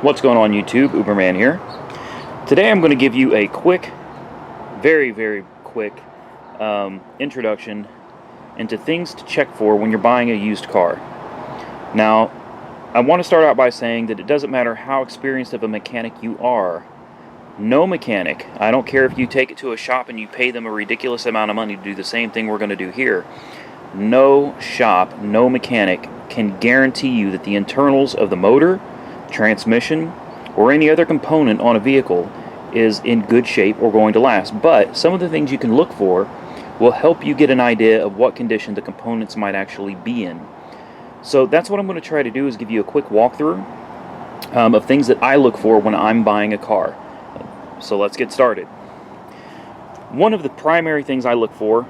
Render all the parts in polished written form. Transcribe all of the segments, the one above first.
What's going on YouTube? Uberman here. Today I'm going to give you a quick, very quick introduction into things to check for when you're buying a used car. Now, I want to start out by saying that it doesn't matter how experienced of a mechanic you are. No mechanic, I don't care if you take it to a shop and you pay them a ridiculous amount of money to do the same thing we're going to do here. No shop, no mechanic can guarantee you that the internals of the motor, transmission, or any other component on a vehicle is in good shape or going to last. But some of the things you can look for will help you get an idea of what condition the components might actually be in. So that's what I'm going to try to do, is give you a quick walkthrough of things that I look for when I'm buying a car. So let's get started. One of the primary things I look for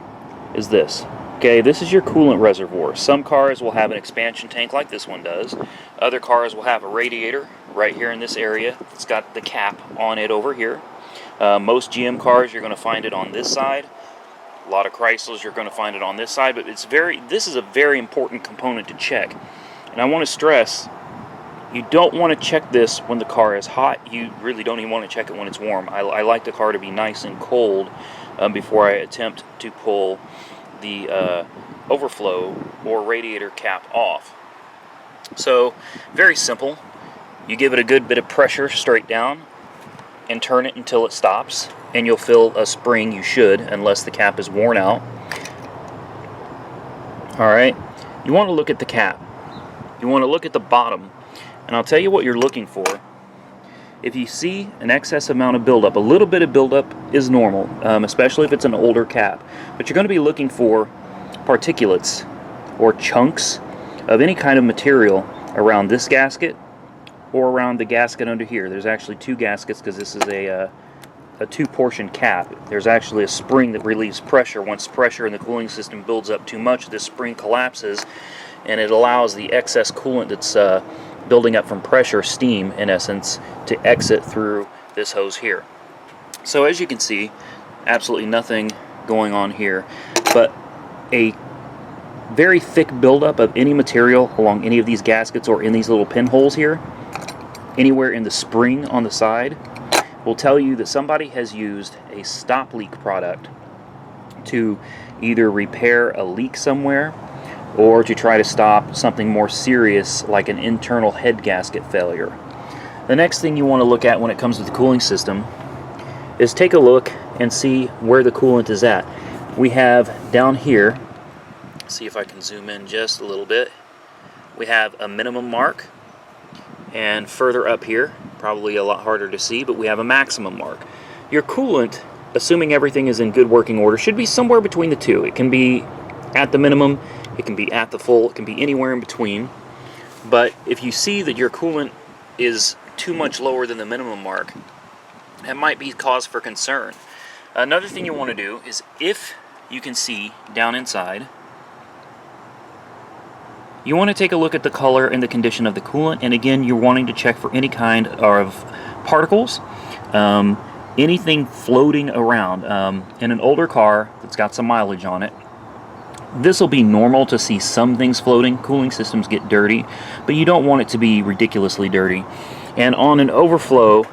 is this. Okay, this is your coolant reservoir. Some cars will have an expansion tank like this one does. Other cars will have a radiator right here in this area. It's got the cap on it over here. Most GM cars, you're going to find it on this side. A lot of Chryslers, you're going to find it on this side. But this is a very important component to check. And I want to stress, you don't want to check this when the car is hot. You really don't even want to check it when it's warm. I like the car to be nice and cold before I attempt to pull the overflow or radiator cap off. So, very simple. You give it a good bit of pressure straight down and turn it until it stops, and you'll feel a spring. You should, unless the cap is worn out. Alright, you want to look at the cap. You want to look at the bottom, and I'll tell you what you're looking for. If you see an excess amount of buildup, a little bit of buildup is normal, especially if it's an older cap. But you're going to be looking for particulates or chunks of any kind of material around this gasket or around the gasket under here. There's actually two gaskets because this is a two-portion cap. There's actually a spring that relieves pressure. Once pressure in the cooling system builds up too much, this spring collapses and it allows the excess coolant that's building up from pressure, steam in essence, to exit through this hose here. So as you can see, absolutely nothing going on here, but a very thick buildup of any material along any of these gaskets or in these little pinholes here, anywhere in the spring on the side, will tell you that somebody has used a stop leak product to either repair a leak somewhere or to try to stop something more serious like an internal head gasket failure. The next thing you want to look at when it comes to the cooling system is take a look and see where the coolant is at. We have down here, see if I can zoom in just a little bit, we have a minimum mark, and further up here, probably a lot harder to see, but we have a maximum mark. Your coolant, assuming everything is in good working order, should be somewhere between the two. It can be at the minimum, it can be at the full, it can be anywhere in between. But if you see that your coolant is too much lower than the minimum mark, that might be cause for concern. Another thing you want to do is, if you can see down inside, you want to take a look at the color and the condition of the coolant. And again, you're wanting to check for any kind of particles, anything floating around. In an older car that's got some mileage on it, this will be normal to see some things floating. Cooling systems get dirty, but you don't want it to be ridiculously dirty. And on an overflow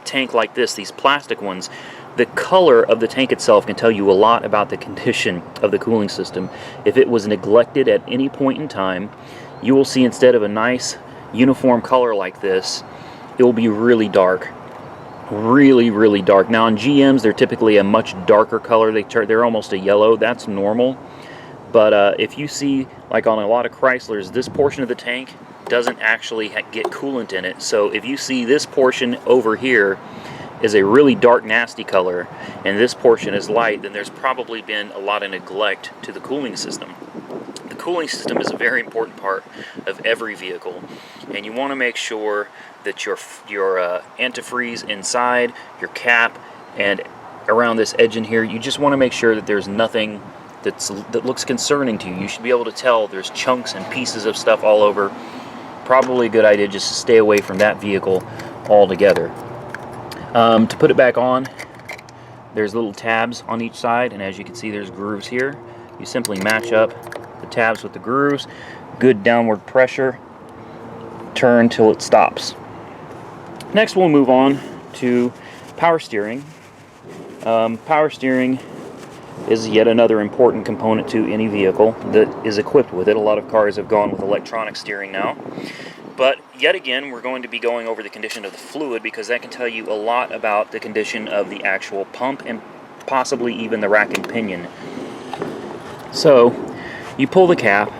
tank like this, these plastic ones, the color of the tank itself can tell you a lot about the condition of the cooling system. If it was neglected at any point in time, you will see, instead of a nice uniform color like this, it will be really dark. Really dark. Now on GMs, they're typically a much darker color. They're almost a yellow. That's normal. But if you see, like on a lot of Chryslers, this portion of the tank doesn't actually get coolant in it. So if you see this portion over here is a really dark, nasty color, and this portion is light, then there's probably been a lot of neglect to the cooling system. The cooling system is a very important part of every vehicle, and you want to make sure that your antifreeze inside, your cap, and around this edge in here, you just want to make sure that there's nothing that looks concerning to you. You should be able to tell there's chunks and pieces of stuff all over. Probably a good idea just to stay away from that vehicle altogether. To put it back on, there's little tabs on each side, and as you can see, there's grooves here. You simply match up the tabs with the grooves, good downward pressure, turn till it stops. Next we'll move on to power steering. Power steering is yet another important component to any vehicle that is equipped with it. A lot of cars have gone with electronic steering now. But yet again, we're going to be going over the condition of the fluid, because that can tell you a lot about the condition of the actual pump and possibly even the rack and pinion. So, you pull the cap,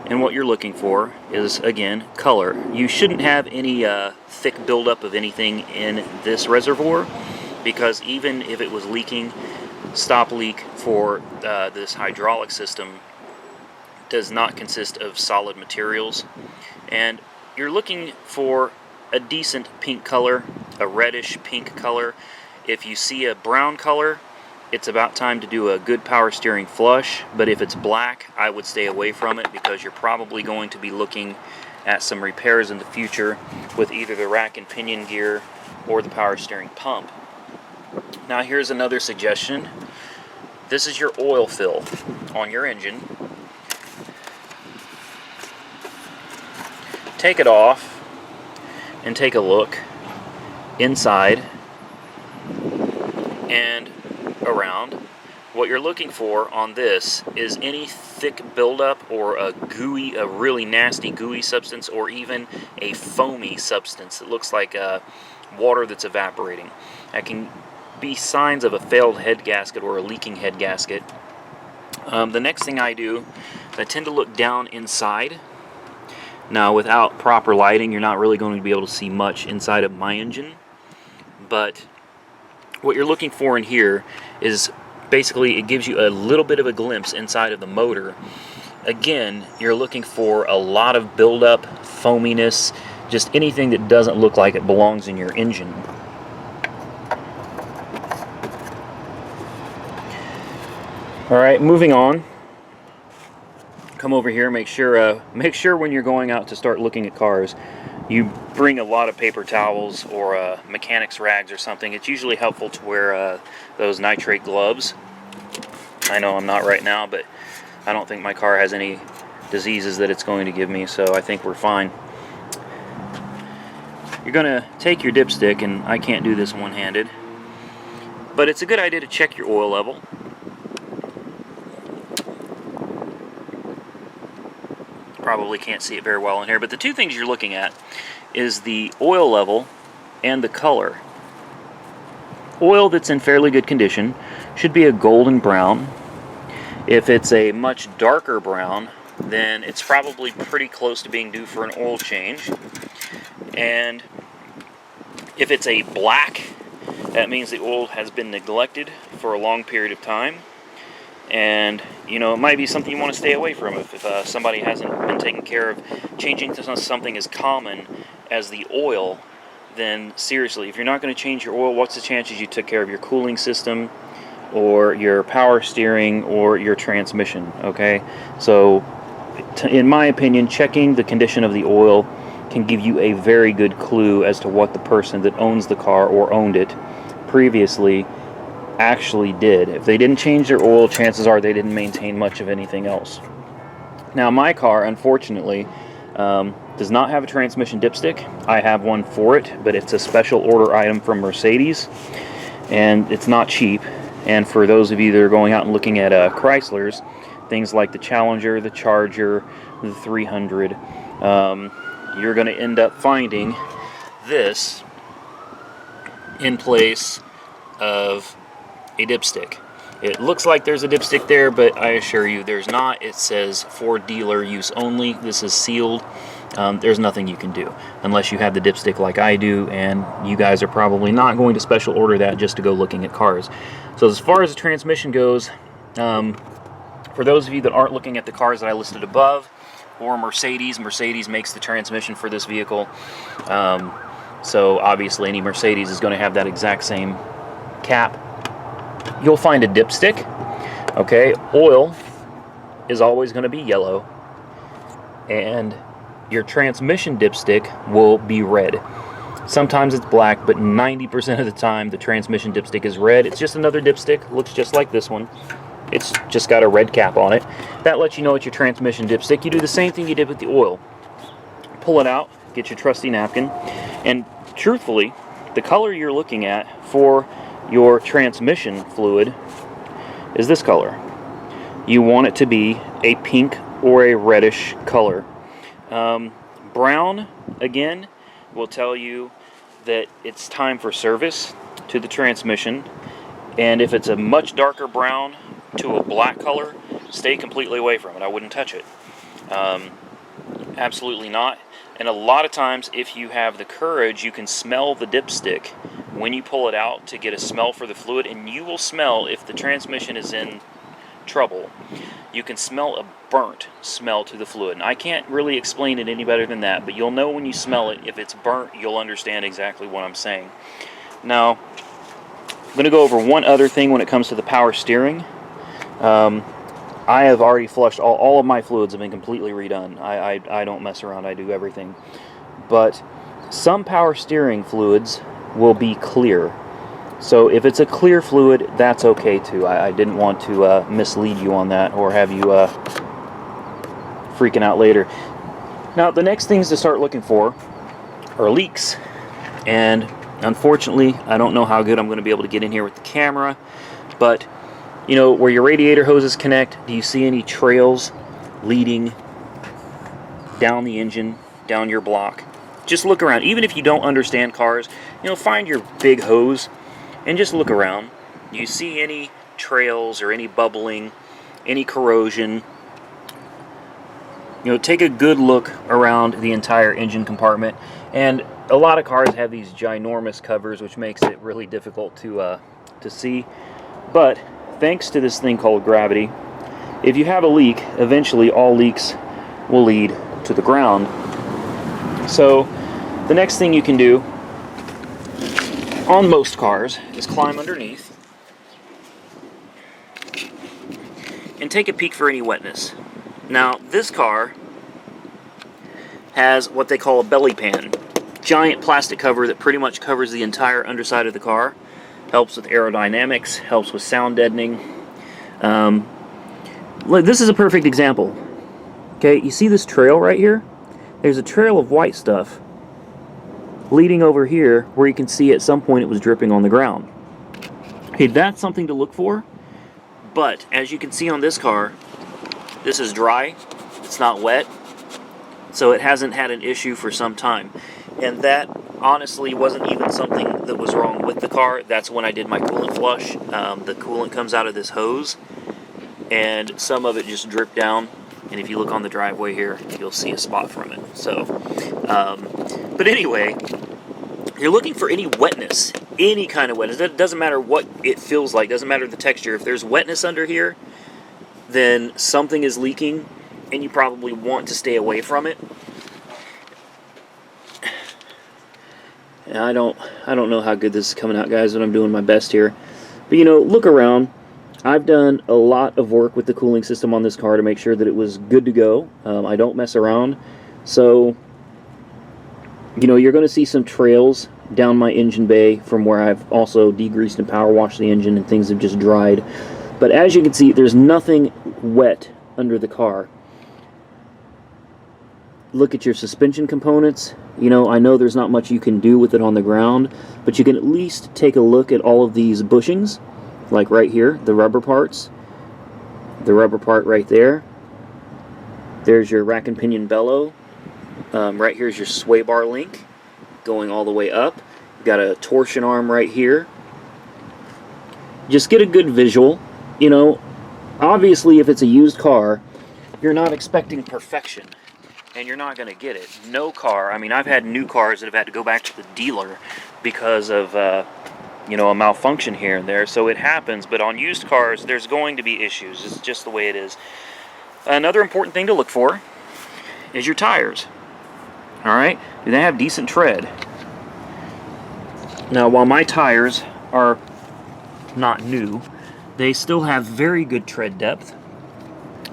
and what you're looking for is, again, color. You shouldn't have any thick buildup of anything in this reservoir, because even if it was leaking, stop leak for this hydraulic system does not consist of solid materials. And you're looking for a decent pink color, a reddish pink color. If you see a brown color, it's about time to do a good power steering flush. But if it's black, I would stay away from it, because you're probably going to be looking at some repairs in the future with either the rack and pinion gear or the power steering pump. Now here's another suggestion. This is your oil fill on your engine. Take it off and take a look inside and around. What you're looking for on this is any thick buildup or a really nasty gooey substance, or even a foamy substance that looks like water that's evaporating. That can be signs of a failed head gasket or a leaking head gasket. The next thing I do is I tend to look down inside. Now, without proper lighting, you're not really going to be able to see much inside of my engine, but what you're looking for in here is basically, it gives you a little bit of a glimpse inside of the motor. Again, you're looking for a lot of buildup, foaminess, just anything that doesn't look like it belongs in your engine. Alright, moving on. Come over here, make sure when you're going out to start looking at cars, you bring a lot of paper towels or mechanics rags or something. It's usually helpful to wear those nitrate gloves. I know I'm not right now, but I don't think my car has any diseases that it's going to give me, so I think we're fine. You're going to take your dipstick, and I can't do this one-handed, but it's a good idea to check your oil level. Probably can't see it very well in here, but the two things you're looking at is the oil level and the color. Oil that's in fairly good condition should be a golden brown. If it's a much darker brown, then it's probably pretty close to being due for an oil change. And if it's a black, that means the oil has been neglected for a long period of time. And, you know, it might be something you want to stay away from if somebody hasn't been taking care of changing something as common as the oil. Then seriously, if you're not going to change your oil, what's the chances you took care of your cooling system or your power steering or your transmission? Okay, so in my opinion, checking the condition of the oil can give you a very good clue as to what the person that owns the car or owned it previously actually did. If they didn't change their oil, chances are they didn't maintain much of anything else. Now, my car, unfortunately, does not have a transmission dipstick. I have one for it, but it's a special order item from Mercedes, and it's not cheap. And for those of you that are going out and looking at Chryslers, things like the Challenger, the Charger, the 300, you're going to end up finding this in place of a dipstick. It looks like there's a dipstick there, but I assure you there's not. It says for dealer use only. This is sealed. There's nothing you can do unless you have the dipstick like I do, and you guys are probably not going to special order that just to go looking at cars. So as far as the transmission goes, for those of you that aren't looking at the cars that I listed above, or Mercedes makes the transmission for this vehicle. So obviously any Mercedes is going to have that exact same cap. You'll find a dipstick. Okay, oil is always going to be yellow, and your transmission dipstick will be red. Sometimes it's black, but 90% of the time the transmission dipstick is red. It's just another dipstick, looks just like this one. It's just got a red cap on it. That lets you know it's your transmission dipstick. You do the same thing you did with the oil. Pull it out, get your trusty napkin, and truthfully, the color you're looking at for your transmission fluid is this color. You want it to be a pink or a reddish color. Brown, again, will tell you that it's time for service to the transmission. And if it's a much darker brown to a black color, stay completely away from it. I wouldn't touch it. Absolutely not. And a lot of times, if you have the courage, you can smell the dipstick when you pull it out to get a smell for the fluid, and you will smell if the transmission is in trouble. You can smell a burnt smell to the fluid. And I can't really explain it any better than that, but you'll know when you smell it. If it's burnt, you'll understand exactly what I'm saying. Now, I'm going to go over one other thing when it comes to the power steering. I have already flushed all of my fluids have been completely redone. I don't mess around, I do everything. But some power steering fluids will be clear. So if it's a clear fluid, that's okay too. I didn't want to mislead you on that or have you freaking out later. Now, the next things to start looking for are leaks. And unfortunately, I don't know how good I'm going to be able to get in here with the camera, but you know, where your radiator hoses connect, do you see any trails leading down the engine, down your block? Just look around. Even if you don't understand cars, you know, find your big hose and just look around. Do you see any trails or any bubbling, any corrosion? You know, take a good look around the entire engine compartment. And a lot of cars have these ginormous covers, which makes it really difficult to see. But thanks to this thing called gravity, if you have a leak, eventually all leaks will lead to the ground. So the next thing you can do on most cars is climb underneath and take a peek for any wetness. Now, this car has what they call a belly pan. Giant plastic cover that pretty much covers the entire underside of the car. Helps with aerodynamics, helps with sound deadening. This is a perfect example. Okay, you see this trail right here? There's a trail of white stuff leading over here where you can see at some point it was dripping on the ground. Okay, that's something to look for. But as you can see on this car, this is dry, it's not wet, so it hasn't had an issue for some time. And that honestly wasn't even something that was wrong with the car. That's when I did my coolant flush. The coolant comes out of this hose, and some of it just dripped down. And if you look on the driveway here, you'll see a spot from it. So, but anyway, you're looking for any wetness, any kind of wetness. It doesn't matter what it feels like, doesn't matter the texture. If there's wetness under here, then something is leaking, and you probably want to stay away from it. And I don't know how good this is coming out, guys, but I'm doing my best here. But you know, look around. I've done a lot of work with the cooling system on this car to make sure that it was good to go. I don't mess around. So, you know, you're going to see some trails down my engine bay from where I've also degreased and power washed the engine and things have just dried. But as you can see, there's nothing wet under the car. Look at your suspension components. You know, I know there's not much you can do with it on the ground, but you can at least take a look at all of these bushings, like right here, the rubber parts, the rubber part right there. There's your rack and pinion bellow. Right here's your sway bar link going all the way up. You've got a torsion arm right here. Just get a good visual. You know, obviously if it's a used car, you're not expecting perfection. And you're not going to get it. No car. I mean, I've had new cars that have had to go back to the dealer because of, you know, a malfunction here and there. So it happens. But on used cars, there's going to be issues. It's just the way it is. Another important thing to look for is your tires. All right? Do they have decent tread? Now, while my tires are not new, they still have very good tread depth.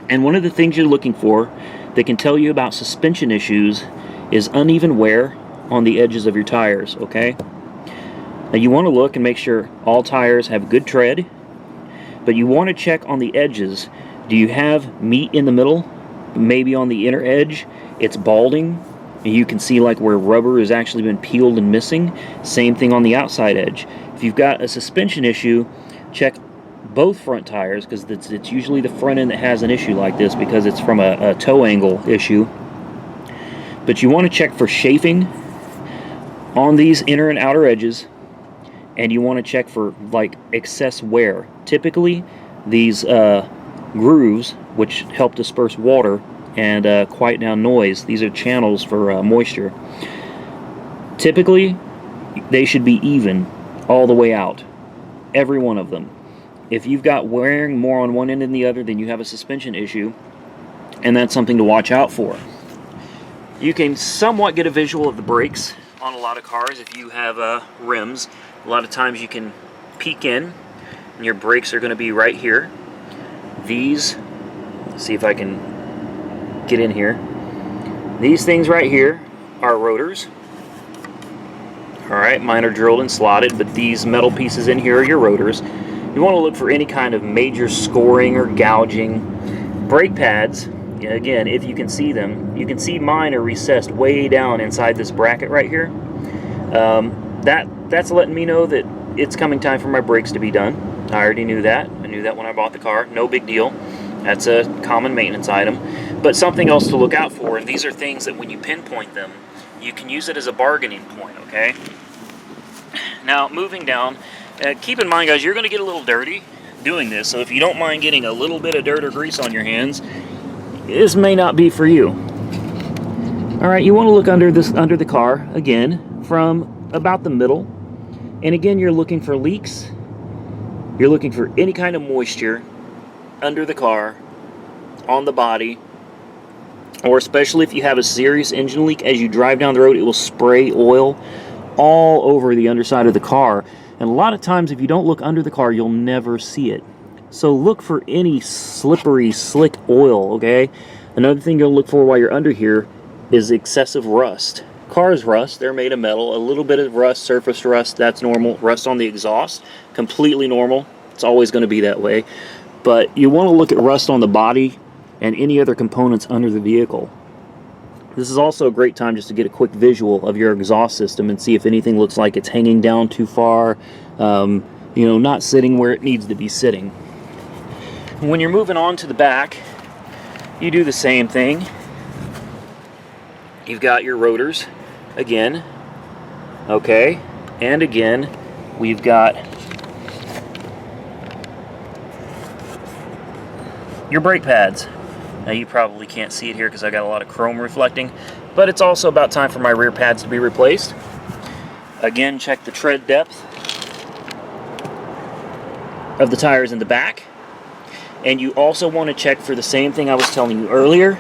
And one of the things you're looking for that can tell you about suspension issues is uneven wear on the edges of your tires, okay? Now you want to look and make sure all tires have good tread, but you want to check on the edges. Do you have meat in the middle? Maybe on the inner edge it's balding and you can see like where rubber has actually been peeled and missing. Same thing on the outside edge. If you've got a suspension issue, check both front tires, because it's usually the front end that has an issue like this because it's from a toe angle issue. But you want to check for chafing on these inner and outer edges, and you want to check for like excess wear. Typically these grooves, which help disperse water and quiet down noise, these are channels for moisture. Typically they should be even all the way out, every one of them. If you've got wearing more on one end than the other, then you have a suspension issue, and that's something to watch out for. You can somewhat get a visual of the brakes on a lot of cars if you have rims. A lot of times you can peek in, and your brakes are going to be right here. These, let's see if I can get in here. These things right here are rotors. Alright, mine are drilled and slotted, but these metal pieces in here are your rotors. You want to look for any kind of major scoring or gouging. Brake pads, again, if you can see them, you can see mine are recessed way down inside this bracket right here. That's letting me know that it's coming time for my brakes to be done. I already knew that. I knew that when I bought the car. No big deal. That's a common maintenance item. But something else to look out for, and these are things that when you pinpoint them, you can use it as a bargaining point, okay? Now, moving down, keep in mind, guys, you're going to get a little dirty doing this, so if you don't mind getting a little bit of dirt or grease on your hands, this may not be for you. Alright, you want to look under the car, again, from about the middle, and again, you're looking for leaks. You're looking for any kind of moisture under the car, on the body, or especially if you have a serious engine leak. As you drive down the road, it will spray oil all over the underside of the car. And a lot of times, if you don't look under the car, you'll never see it. So look for any slippery, slick oil, okay? Another thing you'll look for while you're under here is excessive rust. Cars rust, they're made of metal. A little bit of rust, surface rust, that's normal. Rust on the exhaust, completely normal. It's always going to be that way. But you want to look at rust on the body and any other components under the vehicle. This is also a great time just to get a quick visual of your exhaust system and see if anything looks like it's hanging down too far, not sitting where it needs to be sitting. When you're moving on to the back, you do the same thing. You've got your rotors, again, okay, and again, we've got your brake pads. Now you probably can't see it here because I got a lot of chrome reflecting, but it's also about time for my rear pads to be replaced. Again, check the tread depth of the tires in the back, and you also want to check for the same thing I was telling you earlier,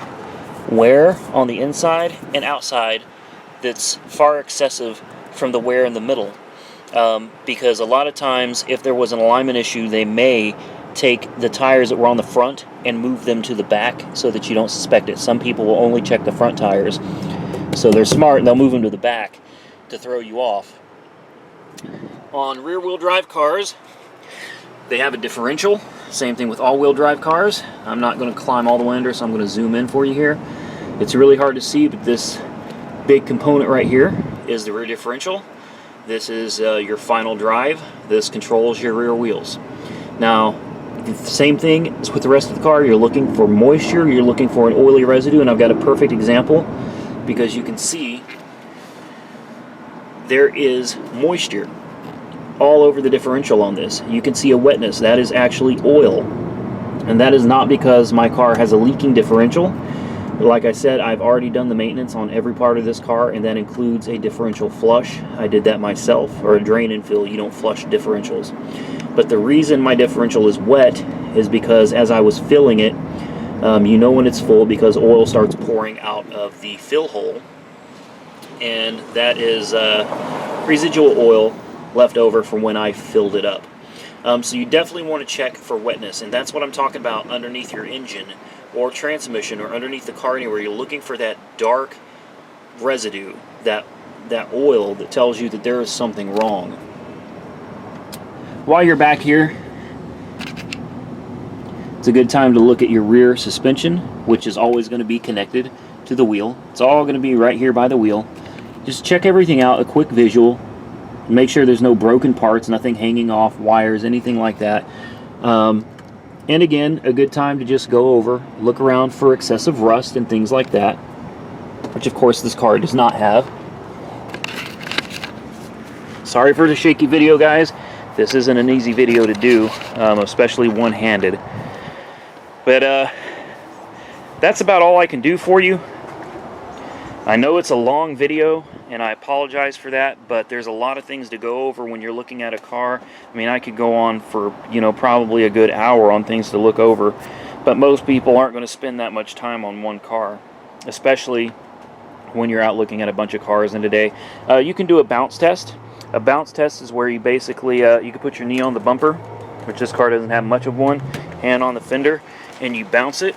wear on the inside and outside that's far excessive from the wear in the middle, because a lot of times if there was an alignment issue, they may take the tires that were on the front and move them to the back so that you don't suspect it. Some people will only check the front tires, so they're smart and they'll move them to the back to throw you off. On rear-wheel drive cars, they have a differential. Same thing with all-wheel drive cars. I'm not going to climb all the way under, so I'm going to zoom in for you here. It's really hard to see, but this big component right here is the rear differential. This is your final drive. This controls your rear wheels. Now, the same thing as with the rest of the car. You're looking for moisture, you're looking for an oily residue, and I've got a perfect example because you can see there is moisture all over the differential on this. You can see a wetness. That is actually oil, and that is not because my car has a leaking differential. Like I said, I've already done the maintenance on every part of this car, and that includes a differential flush. I did that myself, or a drain and fill. You don't flush differentials. But the reason my differential is wet is because as I was filling it, you know when it's full because oil starts pouring out of the fill hole, and that is residual oil left over from when I filled it up. So you definitely want to check for wetness, and that's what I'm talking about underneath your engine or transmission or underneath the car anywhere. You're looking for that dark residue, that oil that tells you that there is something wrong. While you're back here, it's a good time to look at your rear suspension, which is always going to be connected to the wheel. It's all going to be right here by the wheel. Just check everything out, a quick visual. Make sure there's no broken parts, nothing hanging off, wires, anything like that. And again, a good time to just go over, look around for excessive rust and things like that, which of course this car does not have. Sorry for the shaky video, guys. This isn't an easy video to do, especially one-handed. But that's about all I can do for you. I know it's a long video, and I apologize for that, but there's a lot of things to go over when you're looking at a car. I mean, I could go on for, probably a good hour on things to look over, but most people aren't going to spend that much time on one car, especially when you're out looking at a bunch of cars in a day. You can do a bounce test. A bounce test is where you basically, you can put your knee on the bumper, which this car doesn't have much of one, hand on the fender, and you bounce it.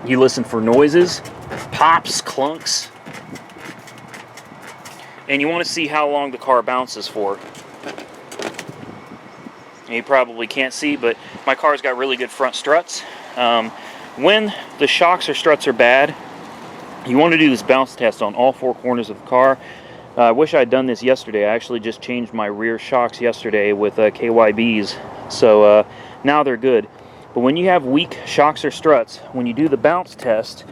You listen for noises, pops, clunks, and you want to see how long the car bounces for. And you probably can't see, but my car's got really good front struts. When the shocks or struts are bad, you want to do this bounce test on all four corners of the car. I wish I'd done this yesterday. I actually just changed my rear shocks yesterday with KYBs, so now they're good. But when you have weak shocks or struts, when you do the bounce test,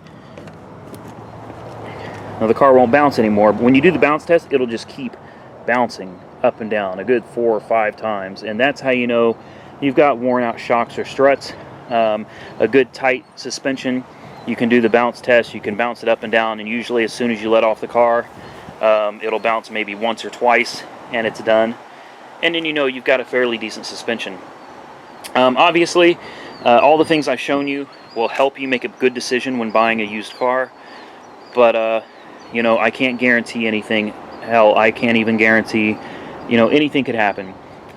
now the car won't bounce anymore, but when you do the bounce test, it'll just keep bouncing up and down a good 4 or 5 times. And that's how you know you've got worn out shocks or struts. A good tight suspension, you can do the bounce test, you can bounce it up and down, and usually as soon as you let off the car, it'll bounce maybe once or twice, and it's done. And then you know you've got a fairly decent suspension. Obviously, all the things I've shown you will help you make a good decision when buying a used car, but I can't guarantee anything. Hell, I can't even guarantee, anything could happen.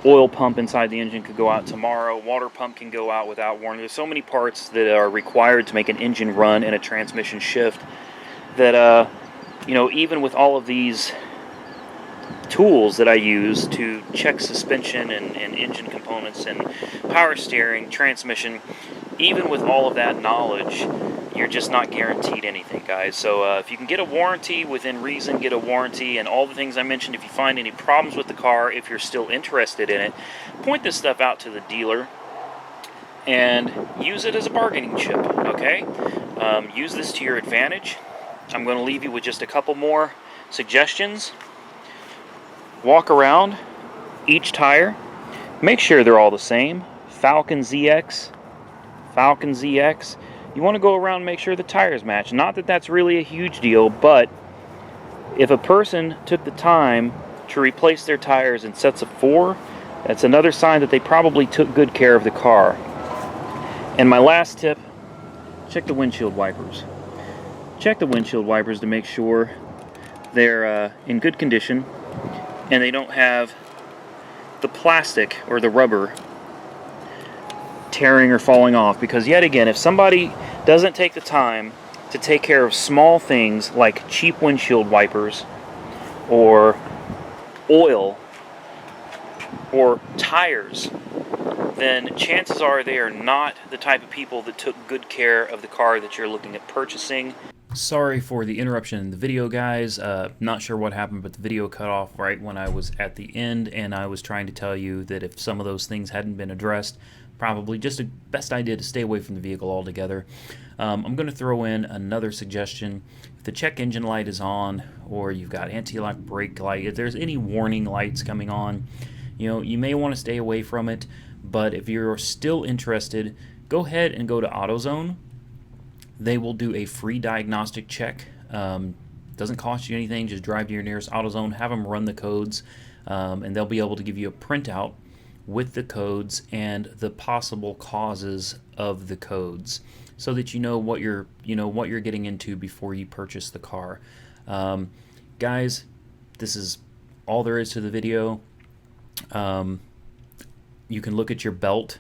Oil pump inside the engine could go out tomorrow. Water pump can go out without warning. There's so many parts that are required to make an engine run and a transmission shift that, even with all of these tools that I use to check suspension and engine components and power steering, transmission, even with all of that knowledge, you're just not guaranteed anything, guys. So if you can get a warranty within reason, get a warranty, and all the things I mentioned. If you find any problems with the car, if you're still interested in it, point this stuff out to the dealer and use it as a bargaining chip, okay? Use this to your advantage. I'm going to leave you with just a couple more suggestions. Walk around each tire, make sure they're all the same. Falcon ZX. You want to go around and make sure the tires match. Not that that's really a huge deal, but if a person took the time to replace their tires in sets of 4, that's another sign that they probably took good care of the car. And my last tip, check the windshield wipers. Check the windshield wipers to make sure they're in good condition and they don't have the plastic or the rubber tearing or falling off, because yet again, if somebody doesn't take the time to take care of small things like cheap windshield wipers or oil or tires, then chances are they are not the type of people that took good care of the car that you're looking at purchasing. Sorry for the interruption in the video, guys. Not sure what happened, but the video cut off right when I was at the end, and I was trying to tell you that if some of those things hadn't been addressed, probably just a best idea to stay away from the vehicle altogether. I'm going to throw in another suggestion. If the check engine light is on, or you've got anti-lock brake light, if there's any warning lights coming on, you may want to stay away from it. But if you're still interested, go ahead and go to AutoZone. They will do a free diagnostic check. Doesn't cost you anything. Just drive to your nearest AutoZone, have them run the codes, and they'll be able to give you a printout with the codes and the possible causes of the codes, so that you know what you're getting into before you purchase the car. Guys, this is all there is to the video. You can look at your belt.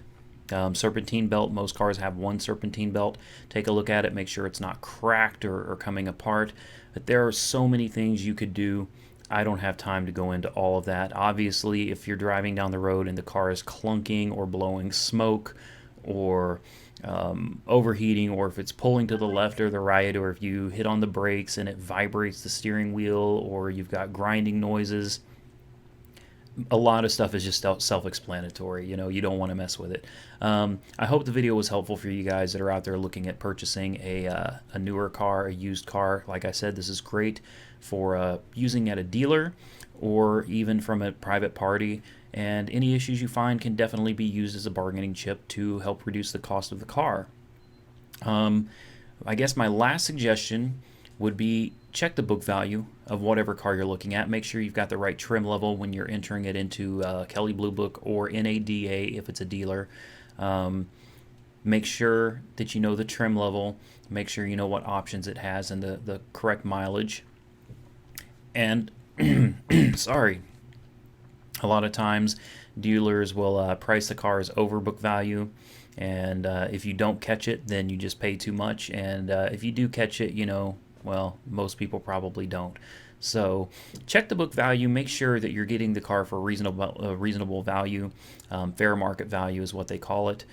Serpentine belt, most cars have one serpentine belt. Take a look at it, make sure it's not cracked or coming apart. But there are so many things you could do. I don't have time to go into all of that. Obviously, if you're driving down the road and the car is clunking or blowing smoke, or overheating, or if it's pulling to the left or the right, or if you hit on the brakes and it vibrates the steering wheel, or you've got grinding noises. A lot of stuff is just self-explanatory. You don't want to mess with it. I hope the video was helpful for you guys that are out there looking at purchasing a newer car, a used car. Like I said, this is great for using at a dealer or even from a private party. And any issues you find can definitely be used as a bargaining chip to help reduce the cost of the car. I guess my last suggestion would be check the book value of whatever car you're looking at. Make sure you've got the right trim level when you're entering it into Kelley Blue Book or NADA if it's a dealer. Make sure that you know the trim level. Make sure you know what options it has and the correct mileage. And sorry, a lot of times dealers will price the cars over book value, and if you don't catch it, then you just pay too much. And if you do catch it, well, most people probably don't. So check the book value. Make sure that you're getting the car for reasonable value. Fair market value is what they call it.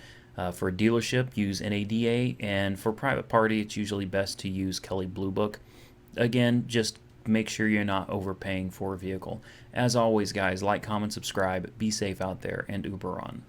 For a dealership, use NADA, and for private party, it's usually best to use Kelley Blue Book. Again, just make sure you're not overpaying for a vehicle. As always, guys, like, comment, subscribe, be safe out there, and Uber on.